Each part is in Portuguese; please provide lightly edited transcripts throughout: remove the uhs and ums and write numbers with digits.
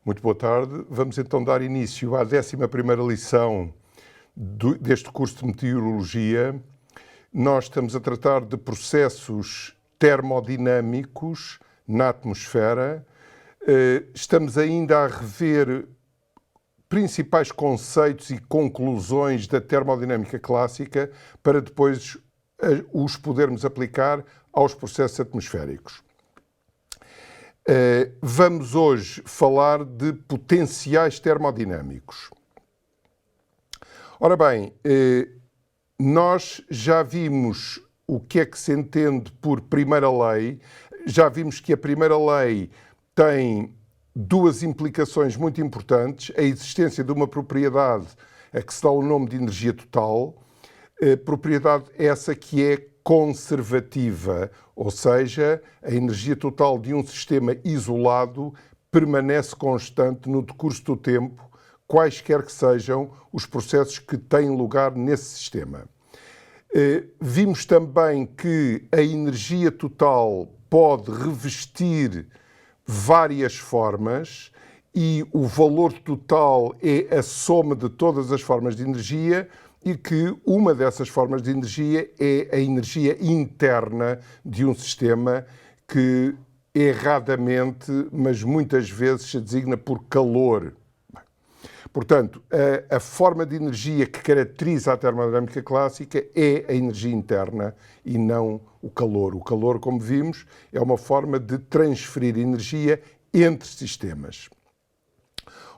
Muito boa tarde. Vamos então dar início à 11ª lição deste curso de Meteorologia. Nós estamos a tratar de processos termodinâmicos na atmosfera. Estamos ainda a rever principais conceitos e conclusões da termodinâmica clássica para depois os podermos aplicar aos processos atmosféricos. Vamos hoje falar de potenciais termodinâmicos. Ora bem, nós já vimos o que é que se entende por primeira lei, já vimos que a primeira lei tem duas implicações muito importantes: a existência de uma propriedade a que se dá o nome de energia total, propriedade essa que é conservativa, ou seja, a energia total de um sistema isolado permanece constante no decurso do tempo, quaisquer que sejam os processos que têm lugar nesse sistema. Vimos também que a energia total pode revestir várias formas e o valor total é a soma de todas as formas de energia, e que uma dessas formas de energia é a energia interna de um sistema que erradamente, mas muitas vezes, se designa por calor. Portanto, a forma de energia que caracteriza a termodinâmica clássica é a energia interna e não o calor. O calor, como vimos, é uma forma de transferir energia entre sistemas.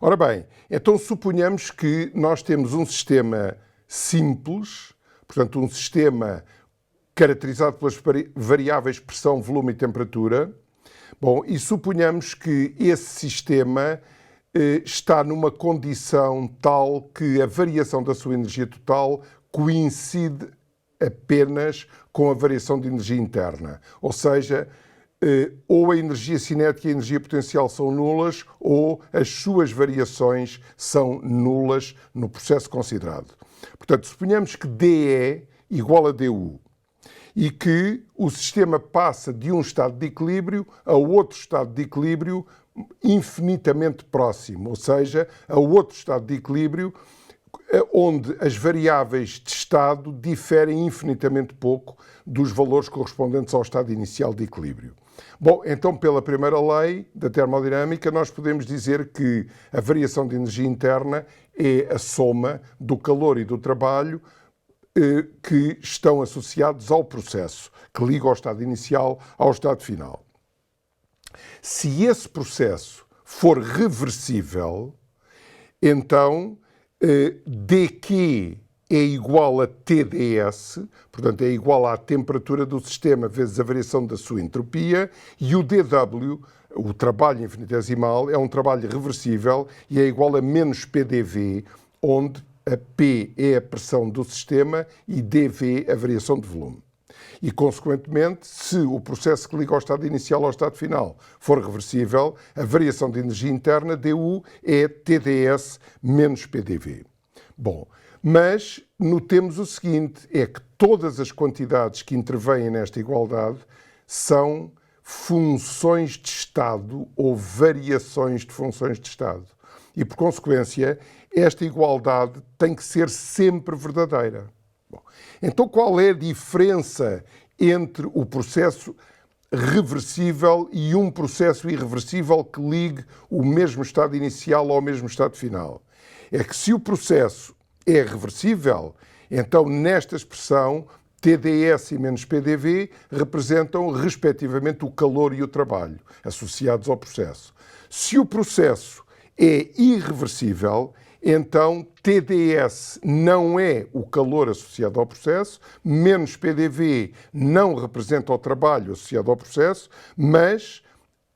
Ora bem, então suponhamos que nós temos um sistema simples, portanto um sistema caracterizado pelas variáveis pressão, volume e temperatura. Bom, e suponhamos que esse sistema está numa condição tal que a variação da sua energia total coincide apenas com a variação de energia interna. Ou seja, ou a energia cinética e a energia potencial são nulas, ou as suas variações são nulas no processo considerado. Portanto, suponhamos que DE igual a DU e que o sistema passa de um estado de equilíbrio a outro estado de equilíbrio infinitamente próximo, ou seja, a outro estado de equilíbrio onde as variáveis de estado diferem infinitamente pouco dos valores correspondentes ao estado inicial de equilíbrio. Bom, então, pela primeira lei da termodinâmica, nós podemos dizer que a variação de energia interna é a soma do calor e do trabalho que estão associados ao processo, que liga o estado inicial ao estado final. Se esse processo for reversível, então dQ é igual a TdS, portanto é igual à temperatura do sistema vezes a variação da sua entropia, e o dW, o trabalho infinitesimal, é um trabalho reversível e é igual a menos PdV, onde a P é a pressão do sistema e dV a variação de volume. E, consequentemente, se o processo que liga o estado inicial ao estado final for reversível, a variação de energia interna, dU, é TdS menos PdV. Bom, mas notemos o seguinte, é que todas as quantidades que intervêm nesta igualdade são funções de estado ou variações de funções de estado. E, por consequência, esta igualdade tem que ser sempre verdadeira. Bom, então, qual é a diferença entre o processo reversível e um processo irreversível que ligue o mesmo estado inicial ao mesmo estado final? É que se o processo é reversível, então nesta expressão TdS e menos PDV representam respectivamente o calor e o trabalho associados ao processo. Se o processo é irreversível, então TdS não é o calor associado ao processo, menos PDV não representa o trabalho associado ao processo, mas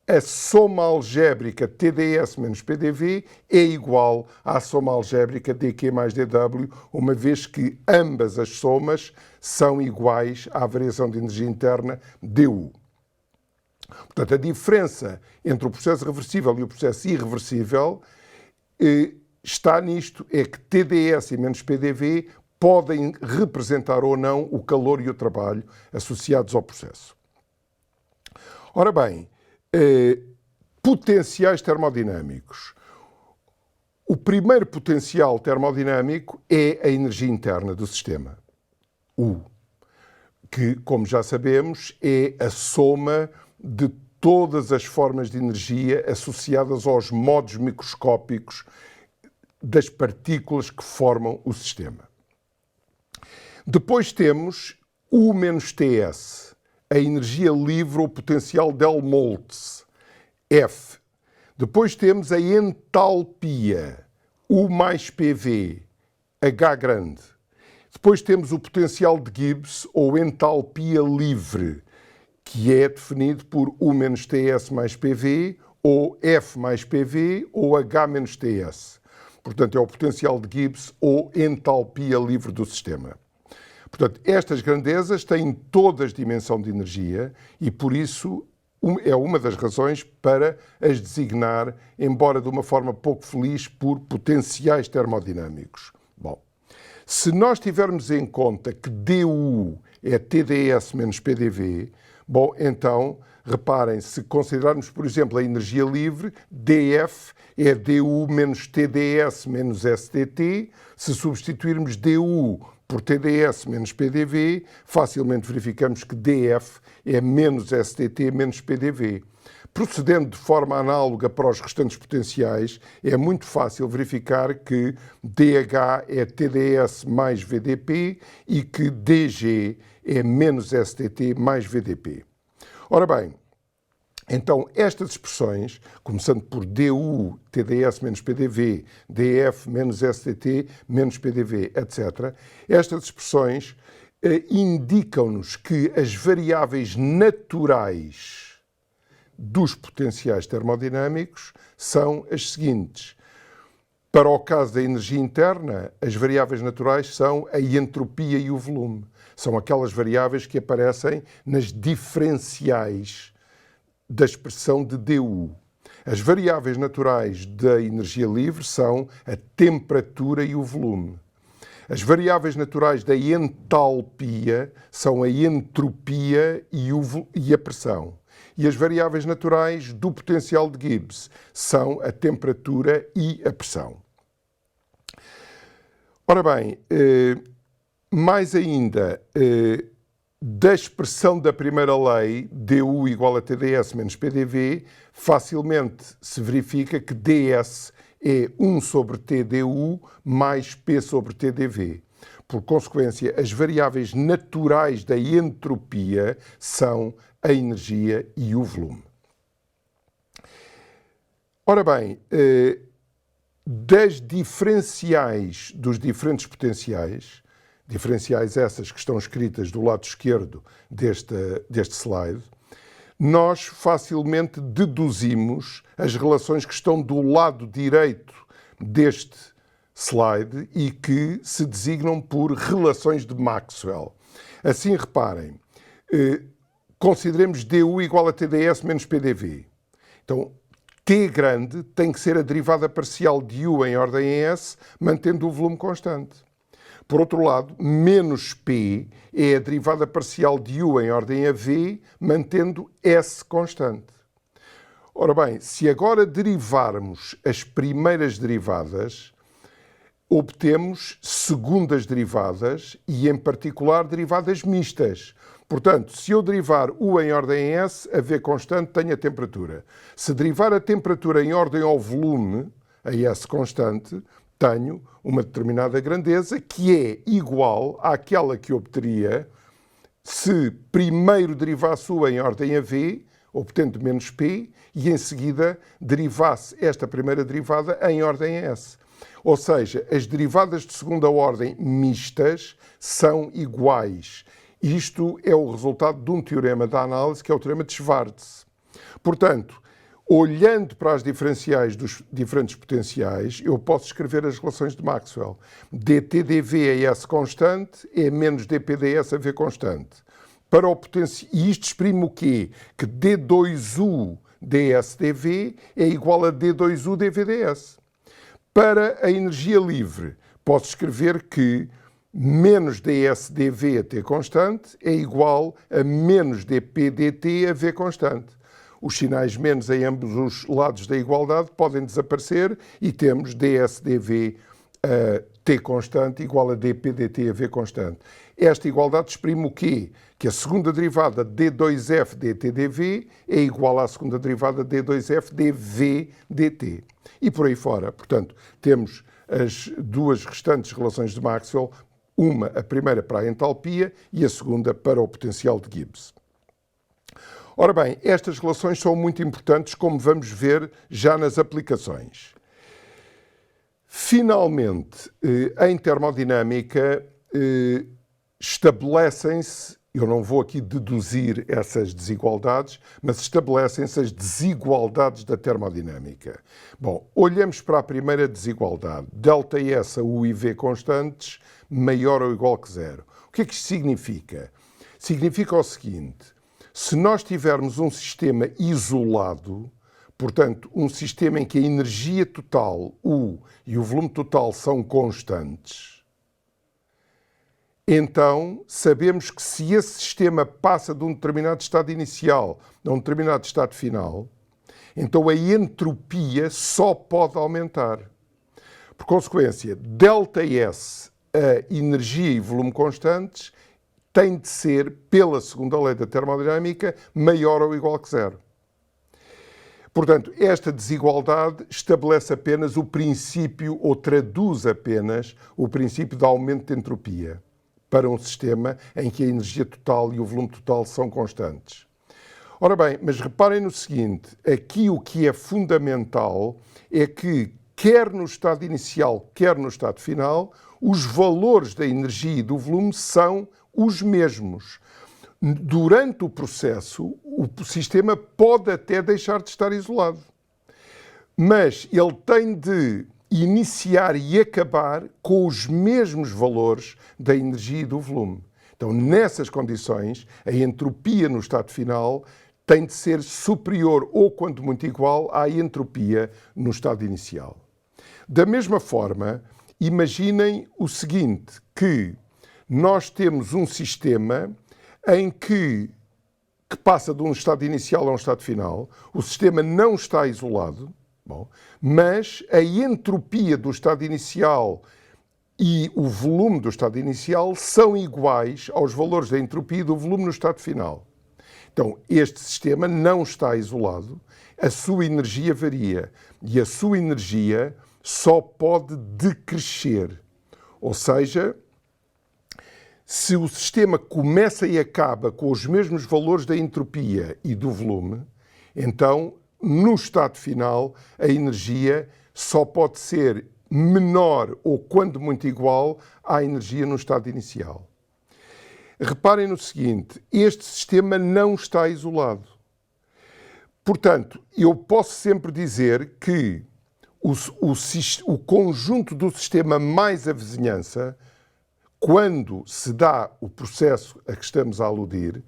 a soma algébrica TdS menos PDV é igual à soma algébrica dQ mais dW, uma vez que ambas as somas são iguais à variação de energia interna dU. Portanto, a diferença entre o processo reversível e o processo irreversível está nisto, é que TdS e menos PDV podem representar ou não o calor e o trabalho associados ao processo. Ora bem, potenciais termodinâmicos. O primeiro potencial termodinâmico é a energia interna do sistema, U, que, como já sabemos, é a soma de todas as formas de energia associadas aos modos microscópicos das partículas que formam o sistema. Depois temos U menos TS, a energia livre ou potencial de Helmholtz, F. Depois temos a entalpia, U mais PV, H grande. Depois temos o potencial de Gibbs ou entalpia livre, que é definido por U menos TS mais PV, ou F mais PV, ou H menos TS. Portanto, é o potencial de Gibbs ou entalpia livre do sistema. Portanto, estas grandezas têm todas dimensão de energia e, por isso, é uma das razões para as designar, embora de uma forma pouco feliz, por potenciais termodinâmicos. Bom, se nós tivermos em conta que DU é TdS menos PDV, bom, então, reparem, se considerarmos, por exemplo, a energia livre, DF é DU menos TdS menos STT. Se substituirmos DU por TdS menos PDV, facilmente verificamos que DF é menos STT menos PDV. Procedendo de forma análoga para os restantes potenciais, é muito fácil verificar que DH é TdS mais VDP e que DG é menos STT mais VDP. Ora bem, então estas expressões, começando por DU, TdS menos PDV, DF menos STT menos PDV, etc., estas expressões indicam-nos que as variáveis naturais dos potenciais termodinâmicos são as seguintes. Para o caso da energia interna, as variáveis naturais são a entropia e o volume. São aquelas variáveis que aparecem nas diferenciais da expressão de DU. As variáveis naturais da energia livre são a temperatura e o volume. As variáveis naturais da entalpia são a entropia e a pressão. E as variáveis naturais do potencial de Gibbs são a temperatura e a pressão. Ora bem, mais ainda, da expressão da primeira lei, DU igual a TdS menos PDV, facilmente se verifica que ds é 1 sobre TdU mais P sobre TdV. Por consequência, as variáveis naturais da entropia são a energia e o volume. Ora bem, das diferenciais dos diferentes potenciais, diferenciais essas que estão escritas do lado esquerdo deste slide, nós facilmente deduzimos as relações que estão do lado direito deste slide e que se designam por relações de Maxwell. Assim, reparem, consideremos DU igual a TdS menos PDV. Então, T grande tem que ser a derivada parcial de U em ordem S, mantendo o volume constante. Por outro lado, menos P é a derivada parcial de U em ordem a V, mantendo S constante. Ora bem, se agora derivarmos as primeiras derivadas, obtemos segundas derivadas e, em particular, derivadas mistas. Portanto, se eu derivar U em ordem a S, a V constante, tenho a temperatura. Se derivar a temperatura em ordem ao volume, a S constante, tenho uma determinada grandeza que é igual àquela que obteria se primeiro derivasse U em ordem a V, obtendo menos P, e em seguida derivasse esta primeira derivada em ordem a S. Ou seja, as derivadas de segunda ordem mistas são iguais. Isto é o resultado de um teorema da análise, que é o teorema de Schwarz. Portanto, olhando para as diferenciais dos diferentes potenciais, eu posso escrever as relações de Maxwell. dTdV a S constante é menos dPdS a V constante. Para o e isto exprime o quê? Que D2U dsdV é igual a D2U dVds. Para a energia livre, posso escrever que menos dsdV a T constante é igual a menos dPdt a V constante. os sinais menos em ambos os lados da igualdade podem desaparecer e temos ds dv t constante igual a dp dt a v constante. Esta igualdade exprime o quê? Que a segunda derivada de d2f dt dv é igual à segunda derivada de d2f dv dt. E por aí fora. Portanto, temos as duas restantes relações de Maxwell, a primeira para a entalpia e a segunda para o potencial de Gibbs. Ora bem, estas relações são muito importantes, como vamos ver já nas aplicações. Finalmente, em termodinâmica, estabelecem-se, eu não vou aqui deduzir essas desigualdades, mas estabelecem-se as desigualdades da termodinâmica. Bom, olhamos para a primeira desigualdade, ΔS a U e V constantes, maior ou igual que zero. O que é que isto significa? Significa o seguinte: se nós tivermos um sistema isolado, portanto, um sistema em que a energia total, U, e o volume total são constantes, então sabemos que se esse sistema passa de um determinado estado inicial a um determinado estado final, então a entropia só pode aumentar. Por consequência, ΔS, a energia e volume constantes, tem de ser, pela segunda lei da termodinâmica, maior ou igual que zero. Portanto, esta desigualdade estabelece apenas o princípio, ou traduz apenas, o princípio de aumento de entropia para um sistema em que a energia total e o volume total são constantes. Ora bem, mas reparem no seguinte, aqui o que é fundamental é que, quer no estado inicial, quer no estado final, os valores da energia e do volume são os mesmos. Durante o processo, o sistema pode até deixar de estar isolado, mas ele tem de iniciar e acabar com os mesmos valores da energia e do volume. Então, nessas condições, a entropia no estado final tem de ser superior ou, quando muito, igual à entropia no estado inicial. Da mesma forma, imaginem o seguinte, que nós temos um sistema em que passa de um estado inicial a um estado final, o sistema não está isolado, mas a entropia do estado inicial e o volume do estado inicial são iguais aos valores da entropia e do volume no estado final. Então, este sistema não está isolado, a sua energia varia e a sua energia só pode decrescer. Ou seja, se o sistema começa e acaba com os mesmos valores da entropia e do volume, então, no estado final, a energia só pode ser menor ou, quando muito, igual à energia no estado inicial. Reparem no seguinte, este sistema não está isolado. Portanto, eu posso sempre dizer que o conjunto do sistema mais a vizinhança, quando se dá o processo a que estamos a aludir,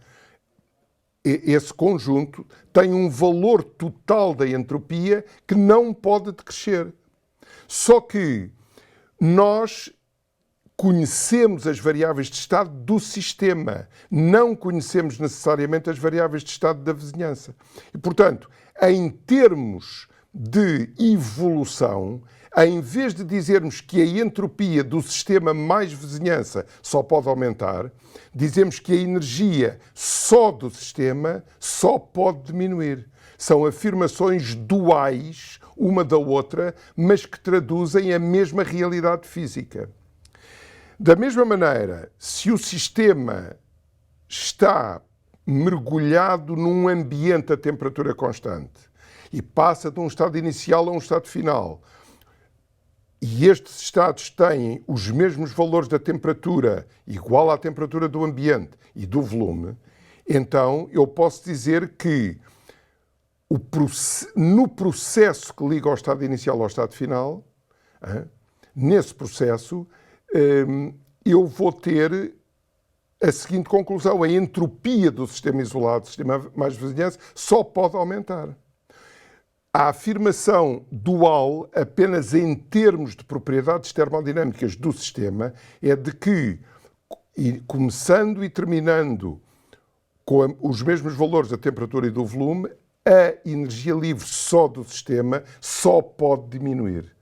esse conjunto tem um valor total da entropia que não pode decrescer. Só que nós conhecemos as variáveis de estado do sistema, não conhecemos necessariamente as variáveis de estado da vizinhança. E, portanto, em termos de evolução, em vez de dizermos que a entropia do sistema mais vizinhança só pode aumentar, dizemos que a energia só do sistema só pode diminuir. São afirmações duais, uma da outra, mas que traduzem a mesma realidade física. Da mesma maneira, se o sistema está mergulhado num ambiente a temperatura constante e passa de um estado inicial a um estado final, e estes estados têm os mesmos valores da temperatura, igual à temperatura do ambiente e do volume, então eu posso dizer que no processo que liga ao estado inicial ao estado final, nesse processo, eu vou ter a seguinte conclusão: a entropia do sistema isolado, do sistema mais vizinhança, só pode aumentar. A afirmação dual, apenas em termos de propriedades termodinâmicas do sistema, é de que, começando e terminando com os mesmos valores da temperatura e do volume, a energia livre só do sistema só pode diminuir.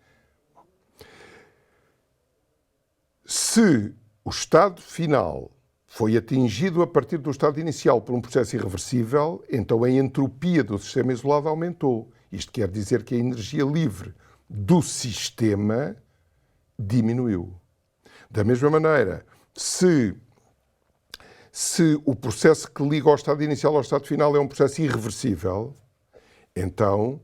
Se o estado final foi atingido a partir do estado inicial por um processo irreversível, então a entropia do sistema isolado aumentou. Isto quer dizer que a energia livre do sistema diminuiu. Da mesma maneira, se o processo que liga ao estado inicial ao estado final é um processo irreversível, então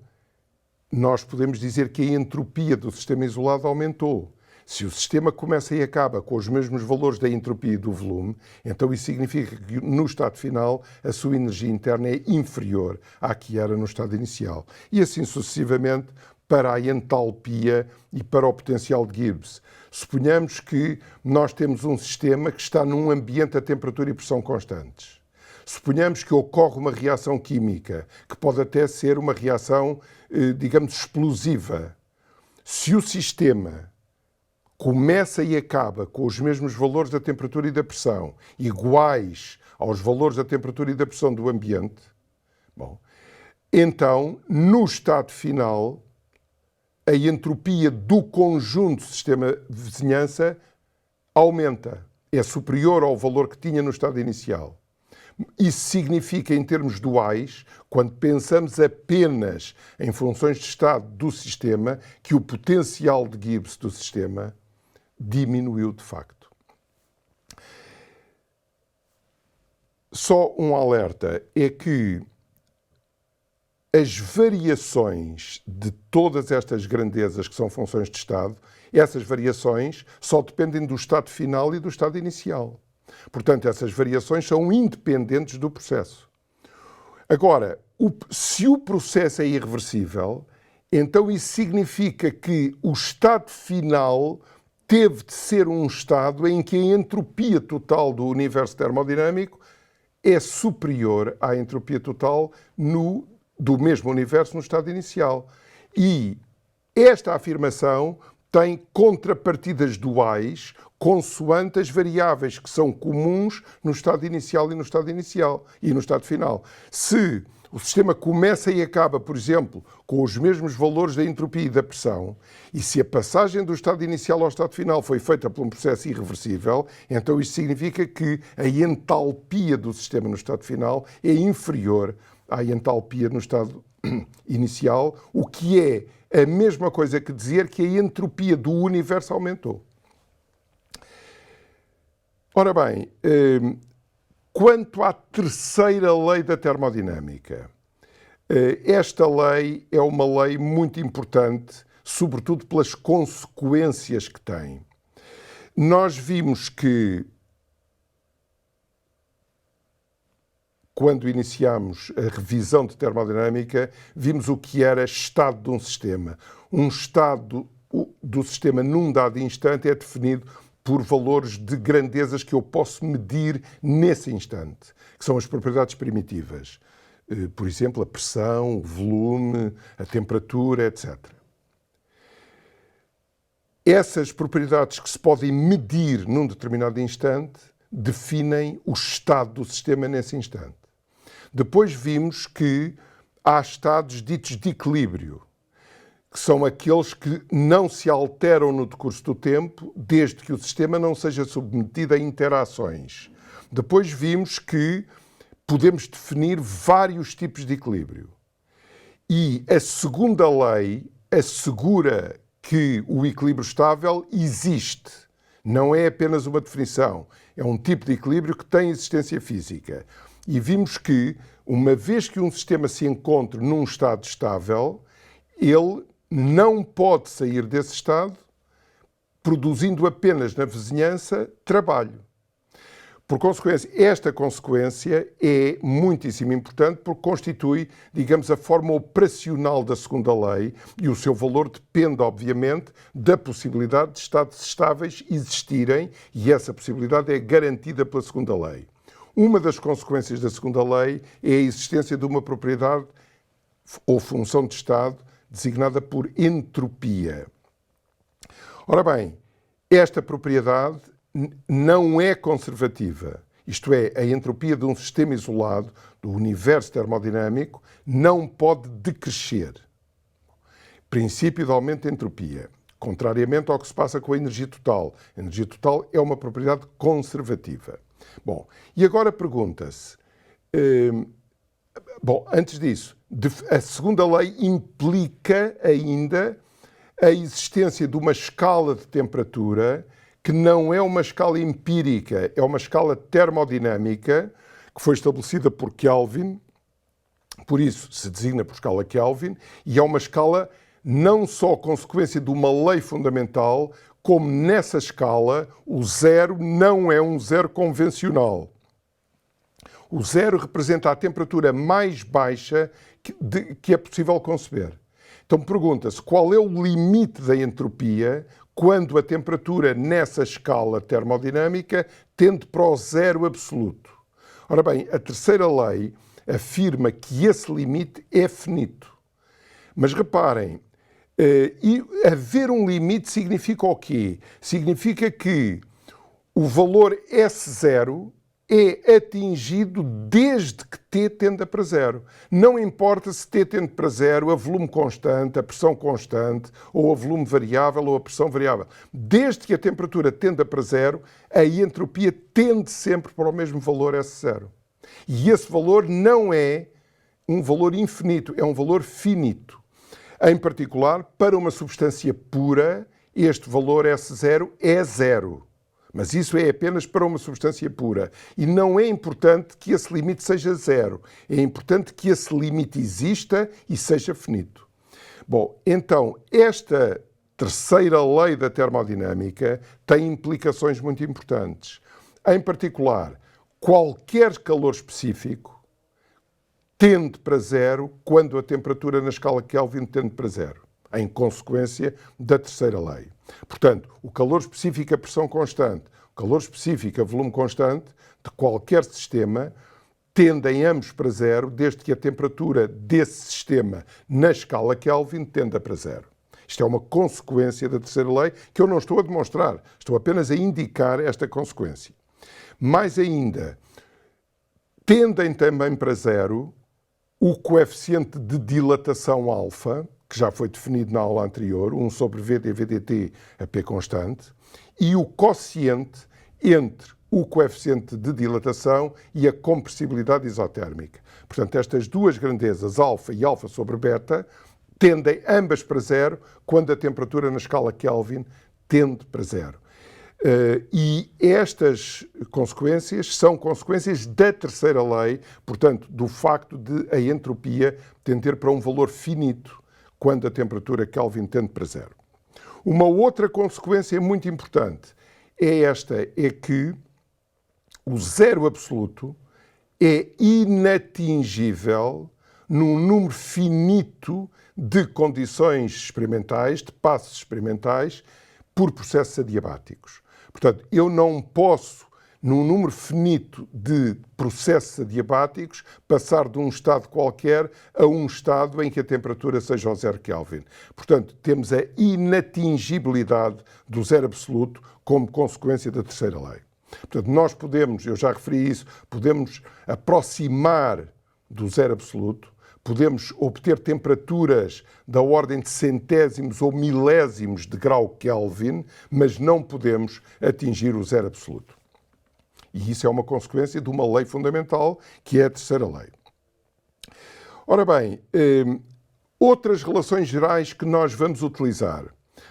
nós podemos dizer que a entropia do sistema isolado aumentou. Se o sistema começa e acaba com os mesmos valores da entropia e do volume, então isso significa que no estado final a sua energia interna é inferior à que era no estado inicial. E assim sucessivamente para a entalpia e para o potencial de Gibbs. Suponhamos que nós temos um sistema que está num ambiente a temperatura e pressão constantes. Suponhamos que ocorre uma reação química, que pode até ser uma reação, digamos, explosiva. Se o sistema começa e acaba com os mesmos valores da temperatura e da pressão, iguais aos valores da temperatura e da pressão do ambiente, bom, então, no estado final, a entropia do conjunto do sistema de vizinhança aumenta. É superior ao valor que tinha no estado inicial. Isso significa, em termos duais, quando pensamos apenas em funções de estado do sistema, que o potencial de Gibbs do sistema diminuiu de facto. Só um alerta é que as variações de todas estas grandezas que são funções de estado, essas variações só dependem do estado final e do estado inicial. Portanto, essas variações são independentes do processo. Agora, se o processo é irreversível, então isso significa que o estado final teve de ser um estado em que a entropia total do universo termodinâmico é superior à entropia total do mesmo universo no estado inicial. E esta afirmação tem contrapartidas duais consoante as variáveis que são comuns no estado inicial e no estado final. Se o sistema começa e acaba, por exemplo, com os mesmos valores da entropia e da pressão, e se a passagem do estado inicial ao estado final foi feita por um processo irreversível, então isso significa que a entalpia do sistema no estado final é inferior à entalpia no estado inicial, o que é a mesma coisa que dizer que a entropia do universo aumentou. Ora bem, quanto à terceira lei da termodinâmica, esta lei é uma lei muito importante, sobretudo pelas consequências que tem. Nós vimos que, quando iniciámos a revisão de termodinâmica, vimos o que era estado de um sistema. Um estado do sistema num dado instante é definido por valores de grandezas que eu posso medir nesse instante, que são as propriedades primitivas. Por exemplo, a pressão, o volume, a temperatura, etc. Essas propriedades que se podem medir num determinado instante definem o estado do sistema nesse instante. Depois vimos que há estados ditos de equilíbrio, que são aqueles que não se alteram no decurso do tempo, desde que o sistema não seja submetido a interações. Depois vimos que podemos definir vários tipos de equilíbrio. E a segunda lei assegura que o equilíbrio estável existe. Não é apenas uma definição, é um tipo de equilíbrio que tem existência física. E vimos que, uma vez que um sistema se encontre num estado estável, ele não pode sair desse estado produzindo apenas na vizinhança trabalho. Por consequência, esta consequência é muitíssimo importante porque constitui, digamos, a forma operacional da segunda lei e o seu valor depende, obviamente, da possibilidade de estados estáveis existirem e essa possibilidade é garantida pela segunda lei. Uma das consequências da segunda lei é a existência de uma propriedade ou função de estado designada por entropia. Ora bem, esta propriedade não é conservativa isto é, a entropia de um sistema isolado, do universo termodinâmico, não pode decrescer. Princípio de aumento de entropia. Contrariamente ao que se passa com a energia total. A energia total é uma propriedade conservativa. Bom, e agora pergunta-se... antes disso, a segunda lei implica ainda a existência de uma escala de temperatura que não é uma escala empírica, é uma escala termodinâmica que foi estabelecida por Kelvin, por isso se designa por escala Kelvin, e é uma escala não só consequência de uma lei fundamental, como nessa escala o zero não é um zero convencional. O zero representa a temperatura mais baixa que é possível conceber. Então pergunta-se qual é o limite da entropia quando a temperatura nessa escala termodinâmica tende para o zero absoluto. Ora bem, a terceira lei afirma que esse limite é finito. Mas reparem, haver um limite significa o quê? Significa que o valor S0 é atingido desde que T tenda para zero. Não importa se T tende para zero, a volume constante, a pressão constante, ou a volume variável ou a pressão variável. Desde que a temperatura tenda para zero, a entropia tende sempre para o mesmo valor S0. E esse valor não é um valor infinito, é um valor finito. Em particular, para uma substância pura, este valor S0 é zero. Mas isso é apenas para uma substância pura. E não é importante que esse limite seja zero. É importante que esse limite exista e seja finito. Bom, então, esta terceira lei da termodinâmica tem implicações muito importantes. Em particular, qualquer calor específico tende para zero quando a temperatura na escala Kelvin tende para zero, em consequência da terceira lei. Portanto, o calor específico a pressão constante, o calor específico a volume constante de qualquer sistema tendem ambos para zero, desde que a temperatura desse sistema na escala Kelvin tenda para zero. Isto é uma consequência da terceira lei que eu não estou a demonstrar, estou apenas a indicar esta consequência. Mais ainda, tendem também para zero o coeficiente de dilatação alfa, que já foi definido na aula anterior, 1 sobre V dVdt a P constante, e o quociente entre o coeficiente de dilatação e a compressibilidade isotérmica. Portanto, estas duas grandezas, alfa e alfa sobre beta, tendem ambas para zero quando a temperatura na escala Kelvin tende para zero. E estas consequências são consequências da terceira lei, portanto, do facto de a entropia tender para um valor finito quando a temperatura Kelvin tende para zero. Uma outra consequência muito importante é que o zero absoluto é inatingível num número finito de condições experimentais, de passos experimentais, por processos adiabáticos. Portanto, eu não posso, num número finito de processos adiabáticos, passar de um estado qualquer a um estado em que a temperatura seja ao zero Kelvin. Portanto, temos a inatingibilidade do zero absoluto como consequência da terceira lei. Portanto, nós podemos, eu já referi isso, podemos aproximar do zero absoluto, podemos obter temperaturas da ordem de centésimos ou milésimos de grau Kelvin, mas não podemos atingir o zero absoluto. E isso é uma consequência de uma lei fundamental, que é a terceira lei. Ora bem, outras relações gerais que nós vamos utilizar.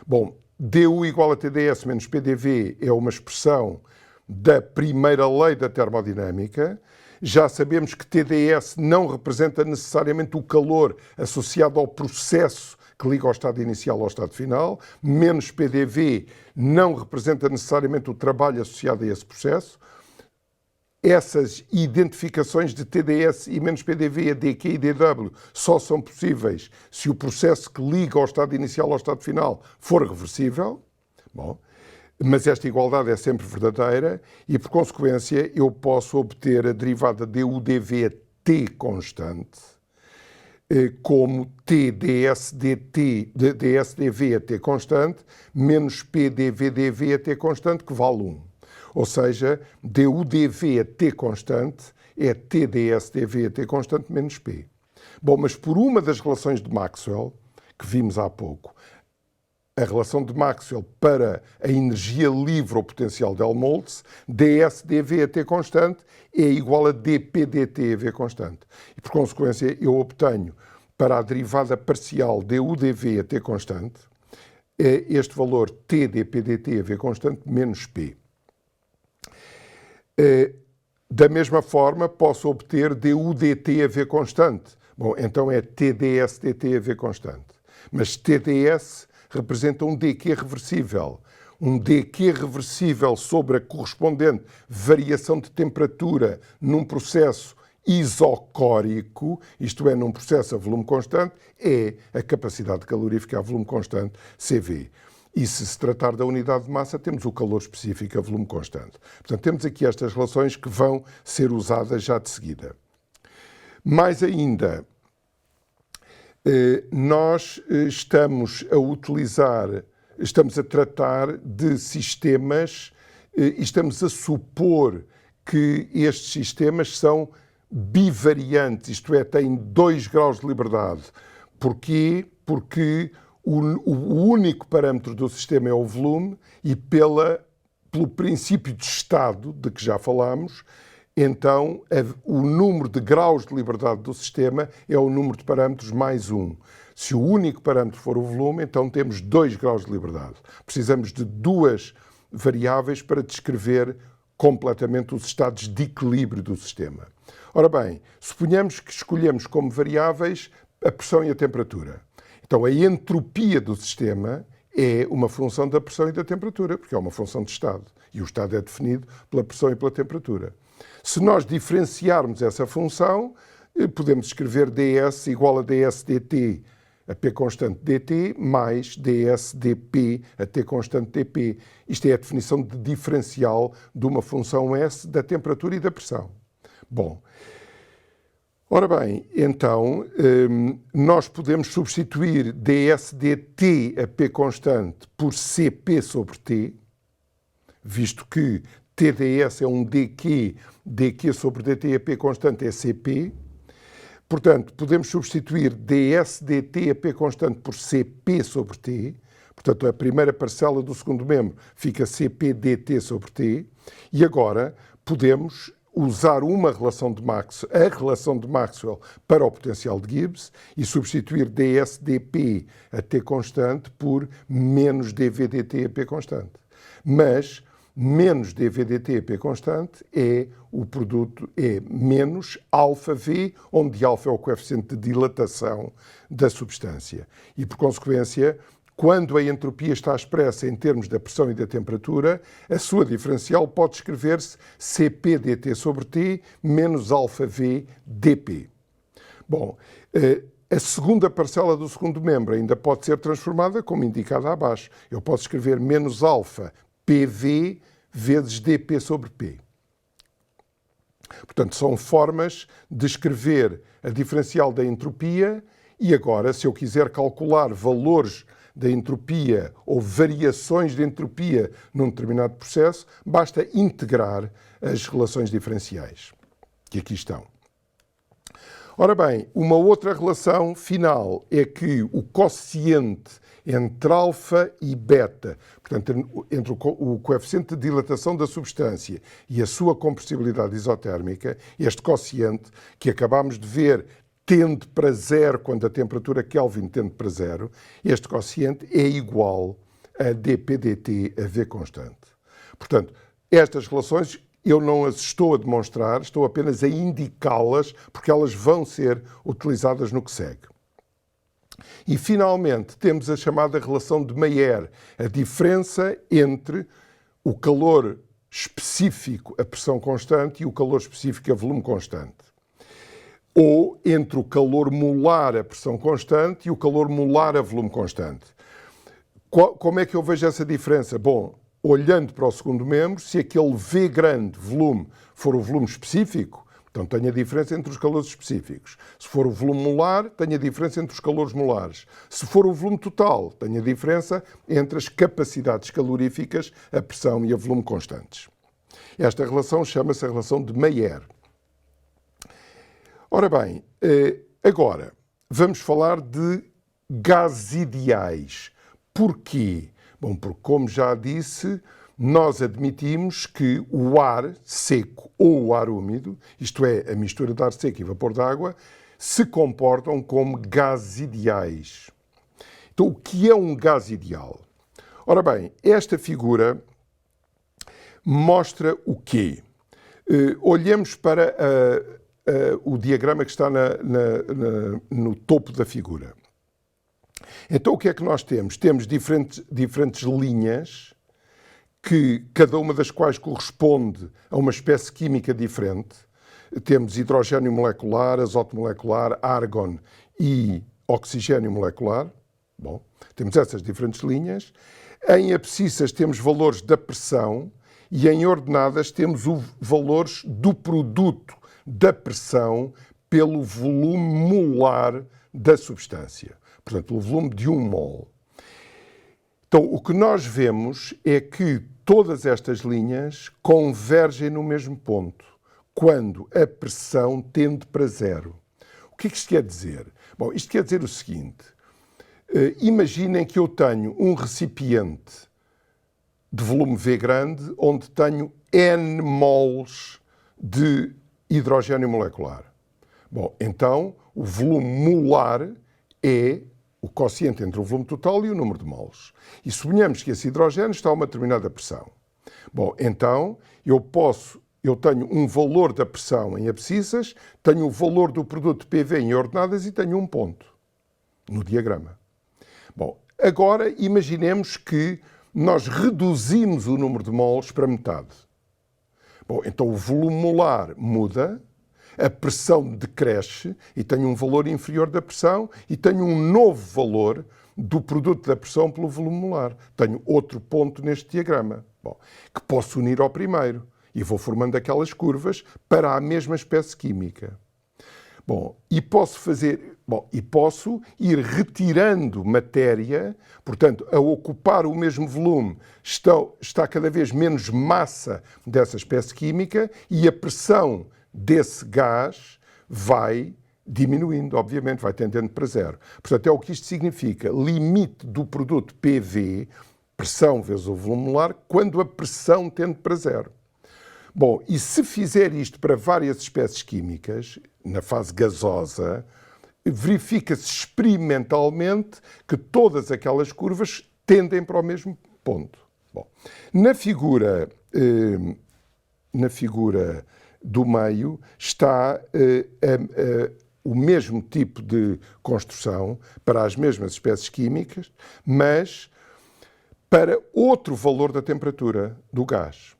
Bom, du igual a TdS menos PDV é uma expressão da primeira lei da termodinâmica. Já sabemos que TdS não representa necessariamente o calor associado ao processo que liga ao estado inicial ao estado final, menos PDV não representa necessariamente o trabalho associado a esse processo. Essas identificações de TdS e menos PDV, dQ e dW, só são possíveis se o processo que liga ao estado inicial ao estado final for reversível. Bom, mas esta igualdade é sempre verdadeira e, por consequência, eu posso obter a derivada du/dv a t constante como t ds/dv a t constante menos p dv/dv a t constante, que vale 1. Ou seja, dUdV a T constante é T dSdV a T constante menos P. Bom, mas por uma das relações de Maxwell, que vimos há pouco, a relação de Maxwell para a energia livre ou potencial de Helmholtz, dSdV a T constante é igual a dP dt a V constante. E, por consequência, eu obtenho para a derivada parcial dUdV a T constante este valor T dP dt a V constante menos P. Da mesma forma, posso obter dUdt a V constante. Bom, então é TdS dt a V constante. Mas TdS representa um dQ reversível. Um dQ reversível sobre a correspondente variação de temperatura num processo isocórico, isto é, num processo a volume constante, é a capacidade calorífica a volume constante, CV. E se tratar da unidade de massa, temos o calor específico a volume constante. Portanto, temos aqui estas relações que vão ser usadas já de seguida. Mais ainda, nós estamos a tratar de sistemas e estamos a supor que estes sistemas são bivariantes, isto é, têm 2 graus de liberdade. Porquê? Porque o único parâmetro do sistema é o volume e pelo princípio de estado, de que já falámos, então o número de graus de liberdade do sistema é o número de parâmetros mais 1. Se o único parâmetro for o volume, então temos 2 graus de liberdade. Precisamos de 2 variáveis para descrever completamente os estados de equilíbrio do sistema. Ora bem, suponhamos que escolhemos como variáveis a pressão e a temperatura. Então a entropia do sistema é uma função da pressão e da temperatura, porque é uma função de estado. E o estado é definido pela pressão e pela temperatura. Se nós diferenciarmos essa função, podemos escrever ds igual a ds dt a P constante dt mais ds dP a T constante dP. Isto é a definição de diferencial de uma função S da temperatura e da pressão. Bom, ora bem, então nós podemos substituir ds dt a P constante por Cp sobre T, visto que TdS é um dQ sobre dt a P constante é Cp. Portanto, podemos substituir ds dt a P constante por Cp sobre T. Portanto, a primeira parcela do segundo membro fica Cp dt sobre T. E agora podemos usar uma relação de Maxwell, a relação de Maxwell para o potencial de Gibbs e substituir ds dP a T constante por menos dV dt a P constante. Mas menos dV dt a P constante é o produto, é menos αβ, onde alfa é o coeficiente de dilatação da substância. E, por consequência, quando a entropia está expressa em termos da pressão e da temperatura, a sua diferencial pode escrever-se Cp dt sobre T menos αβ dP. Bom, a segunda parcela do segundo membro ainda pode ser transformada como indicada abaixo. Eu posso escrever menos alfa PV vezes dP sobre P. Portanto, são formas de escrever a diferencial da entropia e agora, se eu quiser calcular valores da entropia ou variações de entropia num determinado processo, basta integrar as relações diferenciais, que aqui estão. Ora bem, uma outra relação final é que o quociente entre alfa e beta, portanto, entre o coeficiente de dilatação da substância e a sua compressibilidade isotérmica, este quociente que acabámos de ver tende para zero quando a temperatura Kelvin tende para zero, este quociente é igual a dP dt a V constante. Portanto, estas relações eu não as estou a demonstrar, estou apenas a indicá-las porque elas vão ser utilizadas no que segue. E, finalmente, temos a chamada relação de Mayer, a diferença entre o calor específico a pressão constante e o calor específico a volume constante. Ou entre o calor molar a pressão constante e o calor molar a volume constante. Como é que eu vejo essa diferença? Bom, olhando para o segundo membro, se aquele V grande, volume, for o volume específico, então tenho a diferença entre os calores específicos. Se for o volume molar, tenho a diferença entre os calores molares. Se for o volume total, tenho a diferença entre as capacidades caloríficas, a pressão e a volume constantes. Esta relação chama-se a relação de Mayer. Ora bem, agora vamos falar de gases ideais. Porquê? Bom, porque, como já disse, nós admitimos que o ar seco ou o ar úmido, isto é, a mistura de ar seco e vapor de água, se comportam como gases ideais. Então, o que é um gás ideal? Ora bem, esta figura mostra o quê? Olhemos para o diagrama que está no topo da figura. Então, o que é que nós temos? Temos diferentes linhas, que cada uma das quais corresponde a uma espécie química diferente. Temos hidrogênio molecular, azoto molecular, argon e oxigênio molecular. Bom, temos essas diferentes linhas. Em abscissas temos valores da pressão e em ordenadas temos os valores do produto da pressão pelo volume molar da substância. Portanto, pelo volume de 1 mol. Então, o que nós vemos é que todas estas linhas convergem no mesmo ponto, quando a pressão tende para zero. O que é que isto quer dizer? Bom, isto quer dizer o seguinte. Imaginem que eu tenho um recipiente de volume V grande, onde tenho N mols de hidrogênio molecular. Bom, então, o volume molar é o quociente entre o volume total e o número de mols. E suponhamos que esse hidrogênio está a uma determinada pressão. Bom, então, eu tenho um valor da pressão em abscissas, tenho o valor do produto PV em ordenadas e tenho um ponto no diagrama. Bom, agora imaginemos que nós reduzimos o número de mols para metade. Bom, então o volume molar muda, a pressão decresce e tenho um valor inferior da pressão e tenho um novo valor do produto da pressão pelo volume molar. Tenho outro ponto neste diagrama, bom, que posso unir ao primeiro e vou formando aquelas curvas para a mesma espécie química. Bom, e posso ir retirando matéria, portanto, a ocupar o mesmo volume está cada vez menos massa dessa espécie química e a pressão desse gás vai diminuindo, obviamente, vai tendendo para zero. Portanto, é o que isto significa. Limite do produto PV, pressão vezes o volume molar, quando a pressão tende para zero. Bom, e se fizer isto para várias espécies químicas, na fase gasosa, verifica-se experimentalmente que todas aquelas curvas tendem para o mesmo ponto. Bom, na figura do meio está o mesmo tipo de construção para as mesmas espécies químicas, mas para outro valor da temperatura do gás.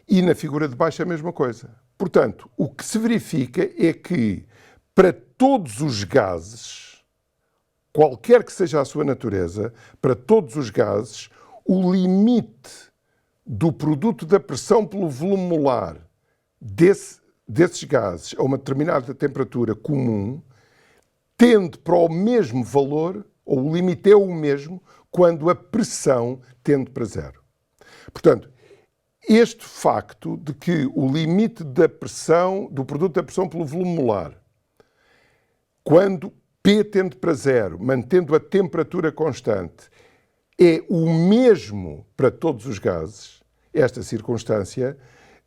E na figura de baixo é a mesma coisa. Portanto, o que se verifica é que para todos os gases, qualquer que seja a sua natureza, para todos os gases, o limite do produto da pressão pelo volume molar desses gases a uma determinada temperatura comum tende para o mesmo valor, ou o limite é o mesmo, quando a pressão tende para zero. Portanto, este facto de que o limite da pressão, do produto da pressão pelo volume molar, quando P tende para zero, mantendo a temperatura constante, é o mesmo para todos os gases, esta circunstância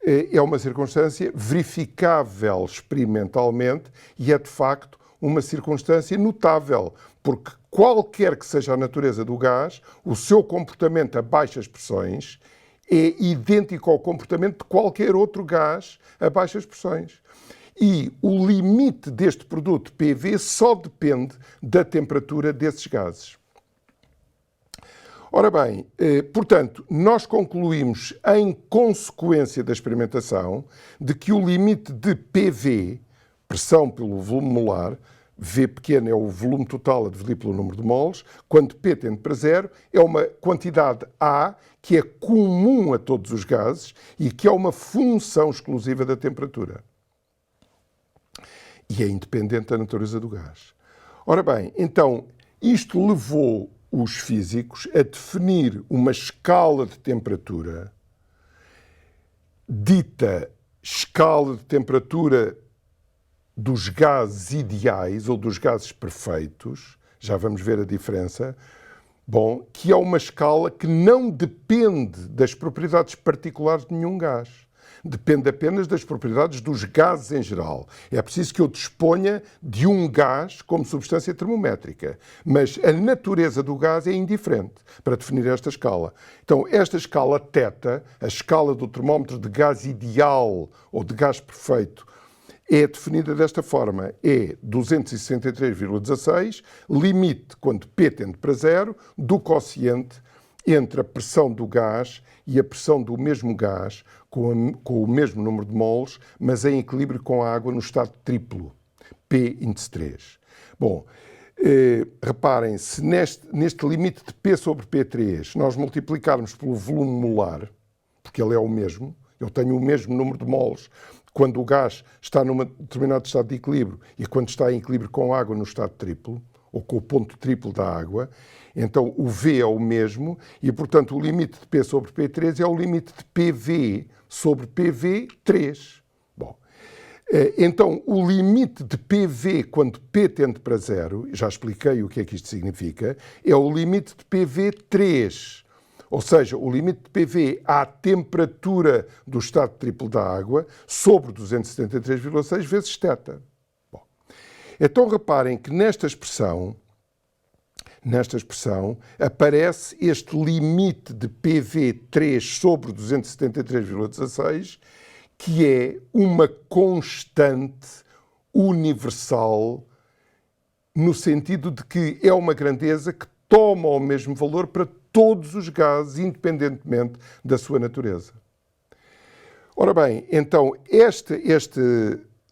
é uma circunstância verificável experimentalmente e é, de facto, uma circunstância notável, porque qualquer que seja a natureza do gás, o seu comportamento a baixas pressões é idêntico ao comportamento de qualquer outro gás a baixas pressões. E o limite deste produto PV só depende da temperatura desses gases. Ora bem, portanto, nós concluímos, em consequência da experimentação, de que o limite de PV, pressão pelo volume molar, V pequeno é o volume total a dividir pelo número de mols, quando P tende para zero, é uma quantidade A que é comum a todos os gases e que é uma função exclusiva da temperatura. E é independente da natureza do gás. Ora bem, então, isto levou os físicos a definir uma escala de temperatura dita escala de temperatura dos gases ideais ou dos gases perfeitos, já vamos ver a diferença, bom, que é uma escala que não depende das propriedades particulares de nenhum gás. Depende apenas das propriedades dos gases em geral. É preciso que eu disponha de um gás como substância termométrica, mas a natureza do gás é indiferente para definir esta escala. Então, esta escala θ, a escala do termómetro de gás ideal ou de gás perfeito, é definida desta forma. É 263,16, limite quando P tende para zero, do quociente entre a pressão do gás e a pressão do mesmo gás com o mesmo número de moles, mas em equilíbrio com a água no estado triplo, P índice 3. Bom, reparem, se neste limite de P sobre P3 nós multiplicarmos pelo volume molar, porque ele é o mesmo, eu tenho o mesmo número de moles quando o gás está num determinado estado de equilíbrio e quando está em equilíbrio com a água no estado triplo, ou com o ponto triplo da água, então o V é o mesmo e, portanto, o limite de P sobre P3 é o limite de PV sobre PV3. Bom, então o limite de PV quando P tende para zero, já expliquei o que é que isto significa, é o limite de PV3, ou seja, o limite de PV à temperatura do estado triplo da água sobre 273,6 vezes θ. Bom, então reparem que nesta expressão aparece este limite de PV3 sobre 273,16, que é uma constante universal, no sentido de que é uma grandeza que toma o mesmo valor para todos os gases, independentemente da sua natureza. Ora bem, então este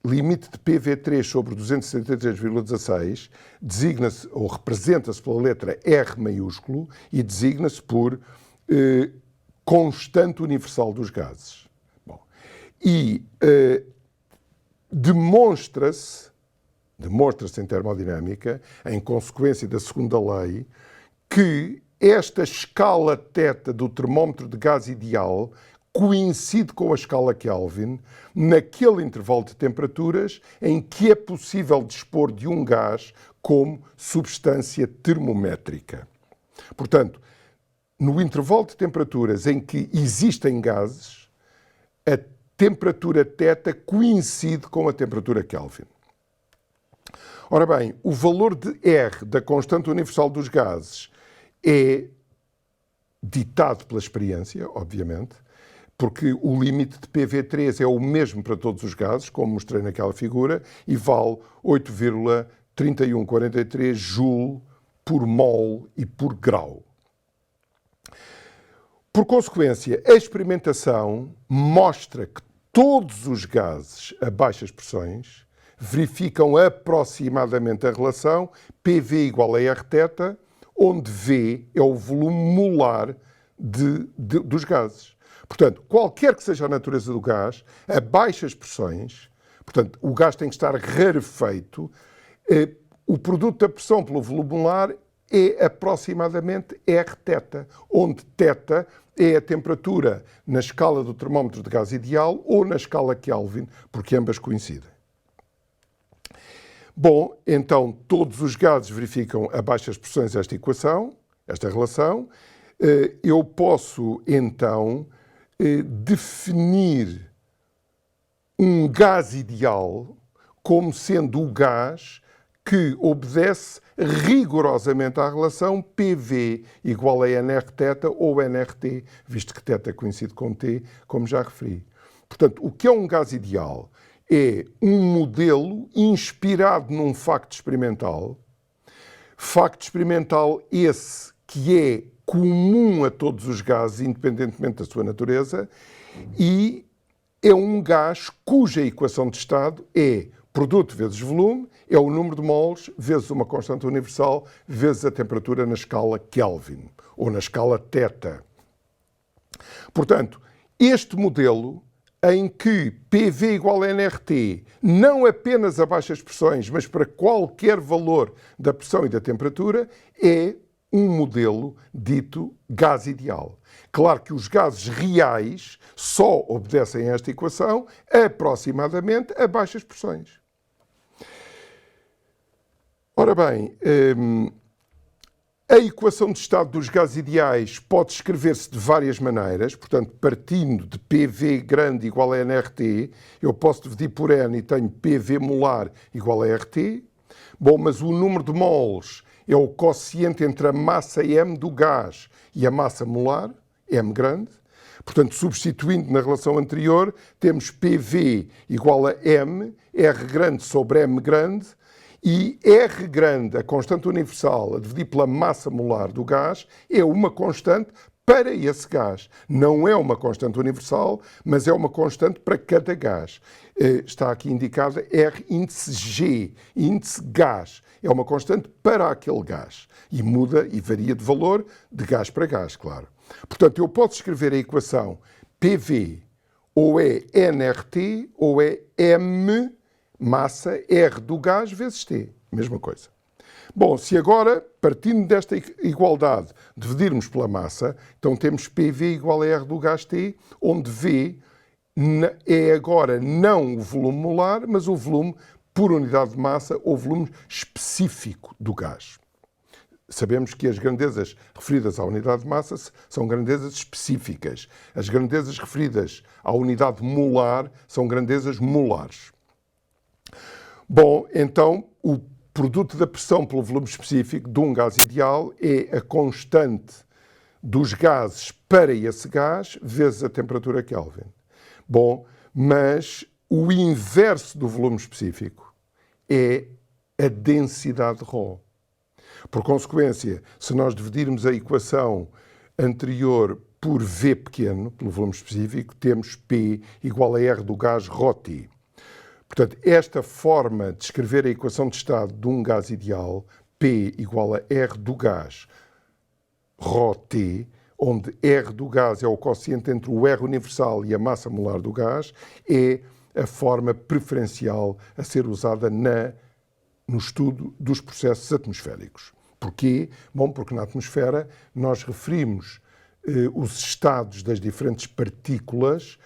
limite de PV3 sobre 273,16 designa-se ou representa-se pela letra R maiúsculo e designa-se por constante universal dos gases. Bom, e demonstra-se em termodinâmica, em consequência da segunda lei, que esta escala θ do termómetro de gás ideal coincide com a escala Kelvin naquele intervalo de temperaturas em que é possível dispor de um gás como substância termométrica. Portanto, no intervalo de temperaturas em que existem gases, a temperatura θ coincide com a temperatura Kelvin. Ora bem, o valor de R da constante universal dos gases é ditado pela experiência, obviamente, porque o limite de PV3 é o mesmo para todos os gases, como mostrei naquela figura, e vale 8,3143 joule por mol e por grau. Por consequência, a experimentação mostra que todos os gases a baixas pressões verificam aproximadamente a relação PV igual a Rθ, onde V é o volume molar dos gases. Portanto, qualquer que seja a natureza do gás, a baixas pressões, portanto, o gás tem que estar rarefeito, o produto da pressão pelo volume molar é aproximadamente Rθ, onde θ é a temperatura na escala do termómetro de gás ideal ou na escala Kelvin, porque ambas coincidem. Bom, então todos os gases verificam a baixas pressões esta equação, esta relação. Eu posso então definir um gás ideal como sendo o gás que obedece rigorosamente à relação PV igual a nRθ ou nRT, visto que θ coincide com T, como já referi. Portanto, o que é um gás ideal? É um modelo inspirado num facto experimental esse que é comum a todos os gases, independentemente da sua natureza, e é um gás cuja equação de estado é produto vezes volume, é o número de moles vezes uma constante universal vezes a temperatura na escala Kelvin, ou na escala θ. Portanto, este modelo em que PV igual a nRT, não apenas a baixas pressões, mas para qualquer valor da pressão e da temperatura, é um modelo dito gás ideal. Claro que os gases reais só obedecem a esta equação aproximadamente a baixas pressões. Ora bem, a equação de estado dos gases ideais pode escrever-se de várias maneiras, portanto, partindo de PV grande igual a nRT, eu posso dividir por N e tenho PV molar igual a RT. Bom, mas o número de moles é o quociente entre a massa M do gás e a massa molar, M grande. Portanto, substituindo na relação anterior, temos PV igual a M, R grande sobre M grande, e R grande, a constante universal, a dividir pela massa molar do gás, é uma constante para esse gás. Não é uma constante universal, mas é uma constante para cada gás. Está aqui indicada R índice G, índice gás. É uma constante para aquele gás. E muda e varia de valor de gás para gás, claro. Portanto, eu posso escrever a equação PV ou é nRT ou é M massa R do gás vezes T. Mesma coisa. Bom, se agora, partindo desta igualdade, dividirmos pela massa, então temos PV igual a R do gás T, onde V é agora não o volume molar, mas o volume por unidade de massa ou volume específico do gás. Sabemos que as grandezas referidas à unidade de massa são grandezas específicas. As grandezas referidas à unidade molar são grandezas molares. Bom, então, o produto da pressão pelo volume específico de um gás ideal é a constante dos gases para esse gás vezes a temperatura Kelvin. Bom, mas o inverso do volume específico é a densidade ρ. Por consequência, se nós dividirmos a equação anterior por V pequeno, pelo volume específico, temos P igual a R do gás ρT. Portanto, esta forma de escrever a equação de estado de um gás ideal, P igual a R do gás ρT, onde R do gás é o quociente entre o R universal e a massa molar do gás, é a forma preferencial a ser usada no estudo dos processos atmosféricos. Porquê? Bom, porque na atmosfera nós referimos os estados das diferentes partículas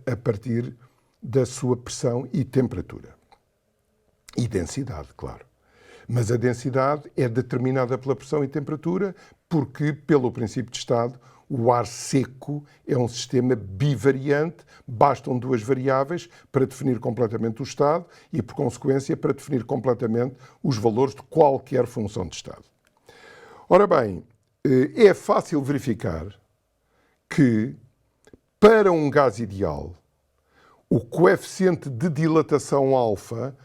a partir da sua pressão e temperatura. E densidade, claro. Mas a densidade é determinada pela pressão e temperatura porque, pelo princípio de estado, o ar seco é um sistema bivariante, bastam duas variáveis para definir completamente o estado e, por consequência, para definir completamente os valores de qualquer função de estado. Ora bem, é fácil verificar que, para um gás ideal, o coeficiente de dilatação alfa,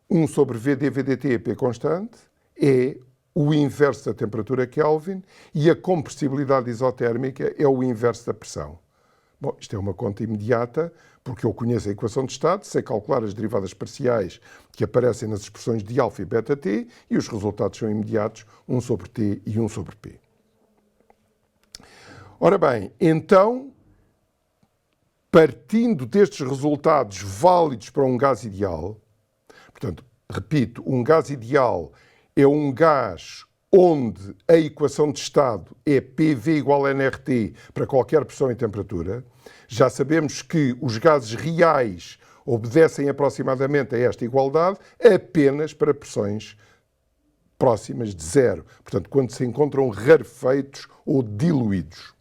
1 sobre V dV/dt, P constante, é o inverso da temperatura Kelvin e a compressibilidade isotérmica é o inverso da pressão. Bom, isto é uma conta imediata, porque eu conheço a equação de estado, sei calcular as derivadas parciais que aparecem nas expressões de alfa e beta-t e os resultados são imediatos, 1 sobre t e 1 sobre p. Ora bem, então, partindo destes resultados válidos para um gás ideal, portanto, repito, um gás ideal é um gás onde a equação de estado é PV igual a nRT para qualquer pressão e temperatura. Já sabemos que os gases reais obedecem aproximadamente a esta igualdade apenas para pressões próximas de zero. Portanto, quando se encontram rarefeitos ou diluídos.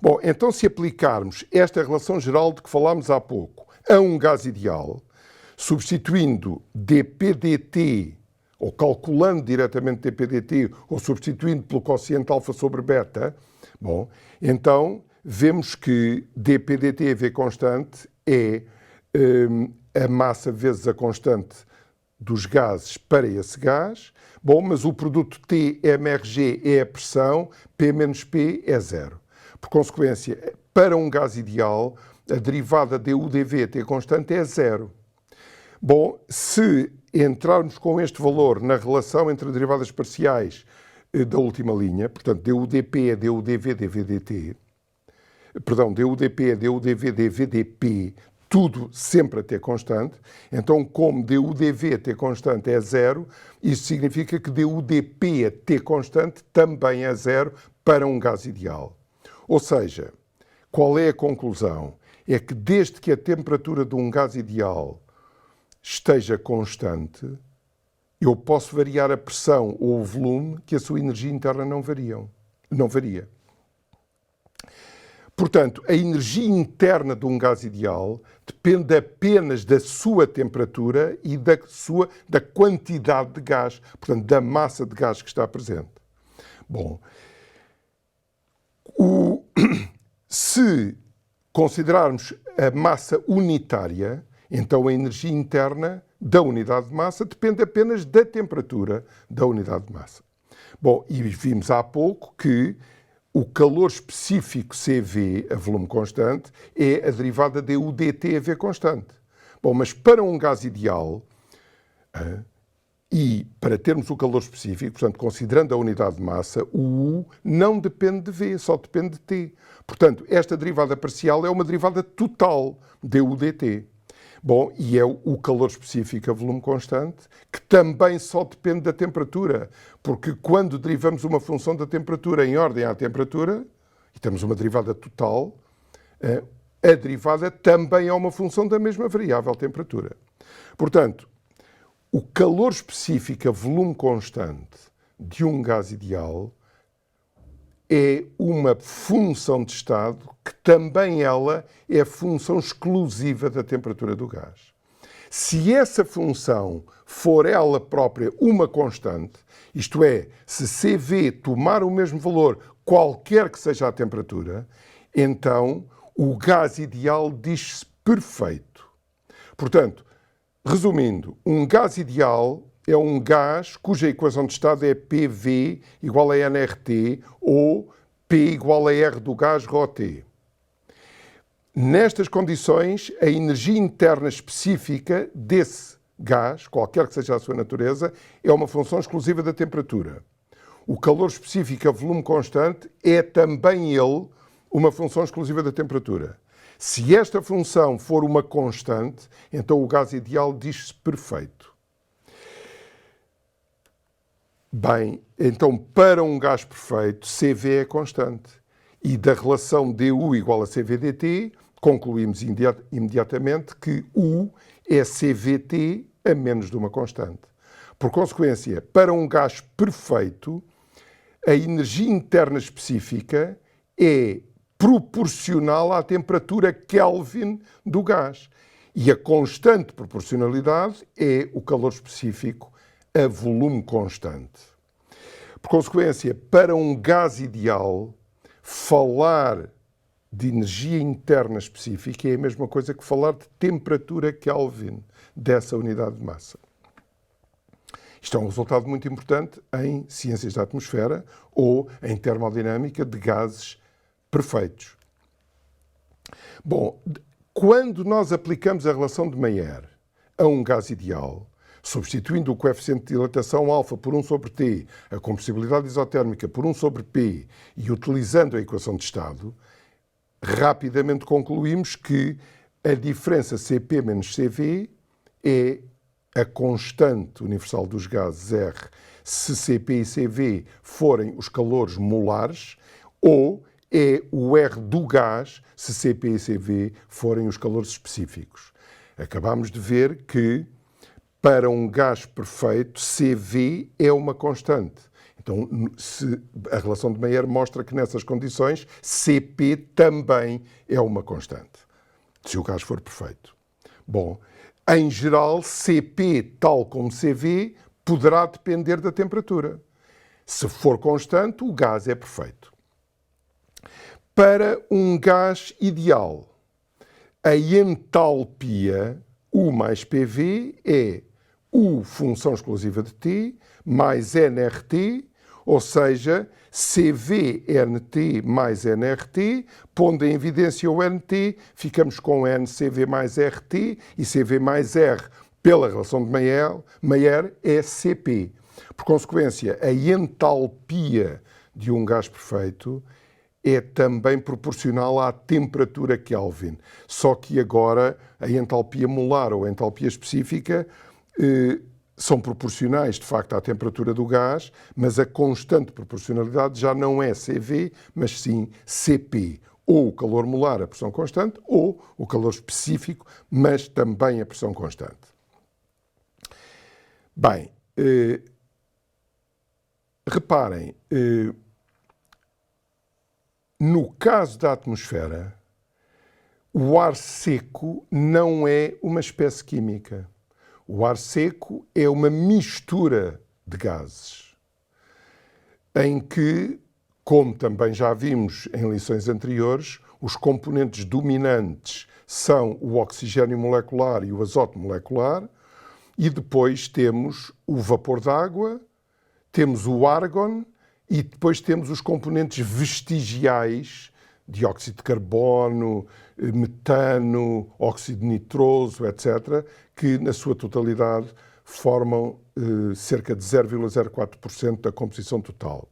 Bom, então se aplicarmos esta relação geral de que falámos há pouco a um gás ideal, substituindo dP/dt, ou calculando diretamente dP/dt, ou substituindo pelo quociente alfa sobre beta, bom, então vemos que dP/dt, V constante, é a massa vezes a constante dos gases para esse gás. Bom, mas o produto T-mRg é a pressão, P menos P é zero. Por consequência, para um gás ideal, a derivada du/dv, T constante, é zero. Bom, se entrarmos com este valor na relação entre derivadas parciais da última linha, portanto, du/dp é du/dv dv/dt, perdão, du/dp é du/dv dv/dp, tudo sempre a T constante. Então, como dUdV a T constante é zero, isso significa que dUdP a T constante também é zero para um gás ideal. Ou seja, qual é a conclusão? É que desde que a temperatura de um gás ideal esteja constante, eu posso variar a pressão ou o volume que a sua energia interna não varia. Portanto, a energia interna de um gás ideal depende apenas da sua temperatura e da quantidade de gás, portanto, da massa de gás que está presente. Bom, se considerarmos a massa unitária, então a energia interna da unidade de massa depende apenas da temperatura da unidade de massa. Bom, e vimos há pouco que o calor específico CV, a volume constante, é a derivada de UdT a V constante. Bom, mas para um gás ideal, e para termos o calor específico, portanto, considerando a unidade de massa, o U não depende de V, só depende de T. Portanto, esta derivada parcial é uma derivada total de UdT. Bom, e é o calor específico a volume constante, que também só depende da temperatura, porque quando derivamos uma função da temperatura em ordem à temperatura, e temos uma derivada total, a derivada também é uma função da mesma variável temperatura. Portanto, o calor específico a volume constante de um gás ideal é uma função de estado que também ela é função exclusiva da temperatura do gás. Se essa função for ela própria uma constante, isto é, se CV tomar o mesmo valor qualquer que seja a temperatura, então o gás ideal diz-se perfeito. Portanto, resumindo, um gás ideal é um gás cuja equação de estado é PV igual a nRT ou P igual a R do gás ρT. Nestas condições, a energia interna específica desse gás, qualquer que seja a sua natureza, é uma função exclusiva da temperatura. O calor específico a volume constante é também ele uma função exclusiva da temperatura. Se esta função for uma constante, então o gás ideal diz-se perfeito. Bem, então para um gás perfeito, CV é constante. E da relação dU igual a CVdt, concluímos imediatamente que U é CVT a menos de uma constante. Por consequência, para um gás perfeito, a energia interna específica é proporcional à temperatura Kelvin do gás. E a constante proporcionalidade é o calor específico a volume constante. Por consequência, para um gás ideal, falar de energia interna específica é a mesma coisa que falar de temperatura Kelvin dessa unidade de massa. Isto é um resultado muito importante em ciências da atmosfera ou em termodinâmica de gases perfeitos. Bom, quando nós aplicamos a relação de Mayer a um gás ideal, substituindo o coeficiente de dilatação alfa por 1 sobre T, a compressibilidade isotérmica por 1 sobre P e utilizando a equação de estado, rapidamente concluímos que a diferença Cp menos Cv é a constante universal dos gases R se Cp e Cv forem os calores molares, ou é o R do gás se Cp e Cv forem os calores específicos. Acabamos de ver que para um gás perfeito, Cv é uma constante. Então, a relação de Mayer mostra que nessas condições, Cp também é uma constante, se o gás for perfeito. Bom, em geral, Cp, tal como Cv, poderá depender da temperatura. Se for constante, o gás é perfeito. Para um gás ideal, a entalpia, U mais PV, é U função exclusiva de T mais nRT, ou seja, CVNT mais nRT, pondo em evidência o NT, ficamos com NCV mais RT e CV mais R, pela relação de Mayer, é CP. Por consequência, a entalpia de um gás perfeito é também proporcional à temperatura Kelvin. Só que agora a entalpia molar ou a entalpia específica são proporcionais, de facto, à temperatura do gás, mas a constante proporcionalidade já não é CV, mas sim CP. Ou o calor molar, a pressão constante, ou o calor específico, mas também a pressão constante. Bem, reparem, no caso da atmosfera, o ar seco não é uma espécie química. O ar seco é uma mistura de gases, em que, como também já vimos em lições anteriores, os componentes dominantes são o oxigênio molecular e o azoto molecular, e depois temos o vapor d'água, temos o argon e depois temos os componentes vestigiais, dióxido de carbono, metano, óxido nitroso, etc., que na sua totalidade formam cerca de 0,04% da composição total.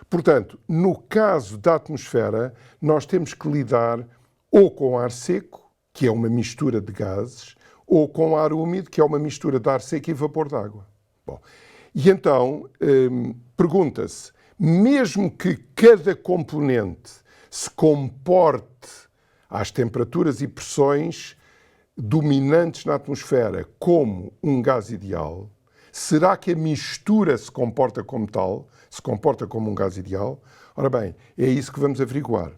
Portanto, no caso da atmosfera, nós temos que lidar ou com ar seco, que é uma mistura de gases, ou com ar úmido, que é uma mistura de ar seco e vapor d'água. Bom, e então, pergunta-se, mesmo que cada componente se comporte às temperaturas e pressões dominantes na atmosfera como um gás ideal, será que a mistura se comporta como tal, se comporta como um gás ideal? Ora bem, é isso que vamos averiguar.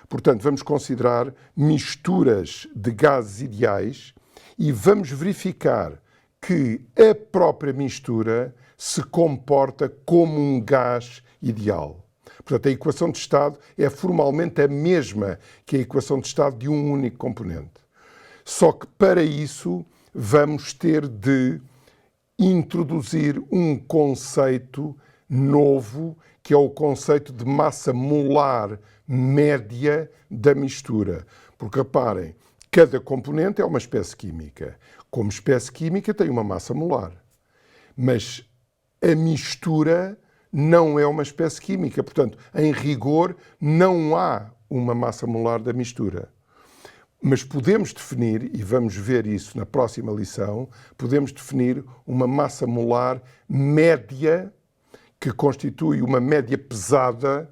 Portanto, vamos considerar misturas de gases ideais e vamos verificar que a própria mistura se comporta como um gás ideal. Portanto, a equação de estado é formalmente a mesma que a equação de estado de um único componente. Só que para isso vamos ter de introduzir um conceito novo, que é o conceito de massa molar média da mistura. Porque reparem, cada componente é uma espécie química. Como espécie química tem uma massa molar. Mas a mistura não é uma espécie química. Portanto, em rigor, não há uma massa molar da mistura. Mas podemos definir, e vamos ver isso na próxima lição, podemos definir uma massa molar média, que constitui uma média pesada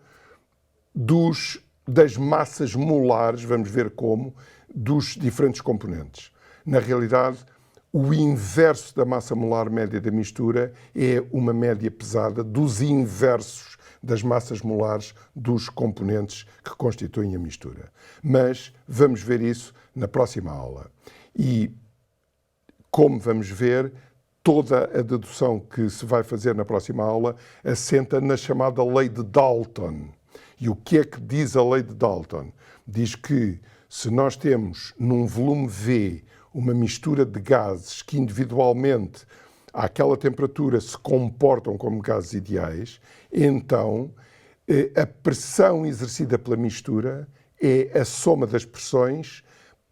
das massas molares, vamos ver como, dos diferentes componentes. Na realidade, o inverso da massa molar média da mistura é uma média pesada dos inversos das massas molares dos componentes que constituem a mistura. Mas vamos ver isso na próxima aula. E, como vamos ver, toda a dedução que se vai fazer na próxima aula assenta na chamada lei de Dalton. E o que é que diz a lei de Dalton? Diz que se nós temos num volume V uma mistura de gases que individualmente àquela temperatura se comportam como gases ideais, então a pressão exercida pela mistura é a soma das pressões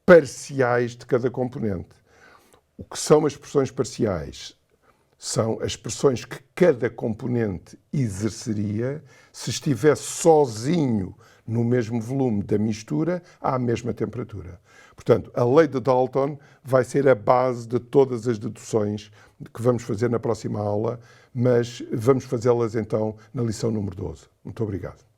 parciais de cada componente. O que são as pressões parciais? São as pressões que cada componente exerceria se estivesse sozinho no mesmo volume da mistura à mesma temperatura. Portanto, a lei de Dalton vai ser a base de todas as deduções que vamos fazer na próxima aula, mas vamos fazê-las então na lição número 12. Muito obrigado.